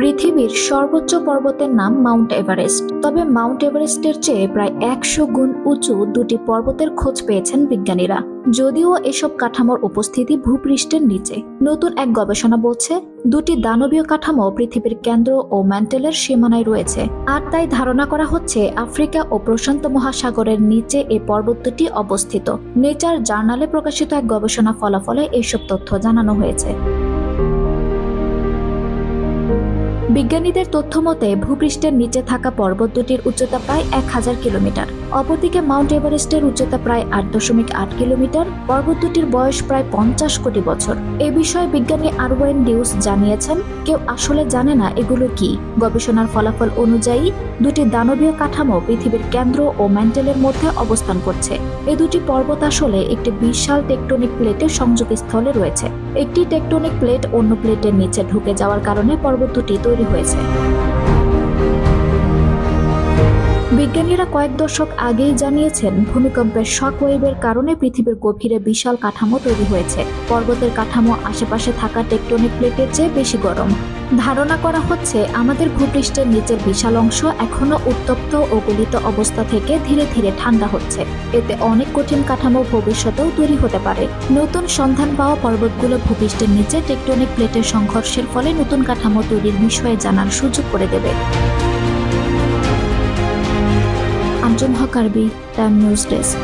পৃথিবীর সর্বোচ্চ পর্বতের নাম মাউন্ট এভারেস্ট। তবে মাউন্ট এভারেস্টের চেয়ে প্রায় 100 গুণ উঁচু দুটি পর্বতের খোঁজ পেয়েছেন বিজ্ঞানীরা। যদিও এসব কাঠামোর উপস্থিতি ভূপৃষ্ঠের নিচে। নতুন এক গবেষণা বলছে দুটি দানবীয় কাঠামো পৃথিবীর কেন্দ্র ও ম্যান্টেলের সীমানায় রয়েছে, আর তাই ধারণা করা হচ্ছে আফ্রিকা ও প্রশান্ত মহাসাগরের নিচে এই পর্বত দুটি অবস্থিত। নেচার জার্নালে প্রকাশিত এক গবেষণা ফলাফলে এসব তথ্য জানানো হয়েছে। বিজ্ঞানীদের তথ্য মতে ভূপৃষ্ঠের নিচে থাকা পর্বত দুটির উচ্চতা প্রায় 1000 কিলোমিটার। অপরদিকে মাউন্ট এভারেস্টের উচ্চতা প্রায় 8.8 কিলোমিটার। পর্বত দুটির বয়স প্রায় 50 কোটি বছর। এ বিষয়ে বিজ্ঞানী আরওয়েন ডিউস জানিয়েছেন, কেউ আসলে জানে না এগুলো কি। গবেষণার ফলাফল অনুযায়ী দুটি দানবীয় কাঠামো পৃথিবীর কেন্দ্র ও ম্যান্টেলের মধ্যে অবস্থান করছে। এই দুটি পর্বত আসলে একটি বিশাল টেকটনিক প্লেটের সংযোগস্থলে রয়েছে। একটি টেকটনিক প্লেট অন্য প্লেটের নিচে ঢুকে যাওয়ার কারণে পর্বত দুটি তৈরি হয়েছে। বিজ্ঞানীরা কয়েক দশক আগেই জানিয়েছেন ভূমিকম্পের শকওয়েভের কারণে পৃথিবীর গভীরে বিশাল কাঠামো তৈরি হয়েছে। পর্বতের কাঠামো আশেপাশে থাকা টেকটনিক প্লেটের চেয়ে বেশি গরম। ধারণা করা হচ্ছে আমাদের ভূপৃষ্ঠের নিচের বিশাল অংশ এখনো উত্তপ্ত ও গলিত অবস্থা থেকে ধীরে ধীরে ঠান্ডা হচ্ছে। এতে অনেক কঠিন কাঠামো ভবিষ্যতেও তৈরি হতে পারে। নতুন সন্ধান পাওয়া পর্বতগুলো ভূপৃষ্ঠের নিচে টেকটনিক প্লেটের সংঘর্ষের ফলে নতুন কাঠামো তৈরির বিষয়ে জানার সুযোগ করে দেবে। আঞ্জুম হক আরবি, টাইম নিউজ ডেস্ক।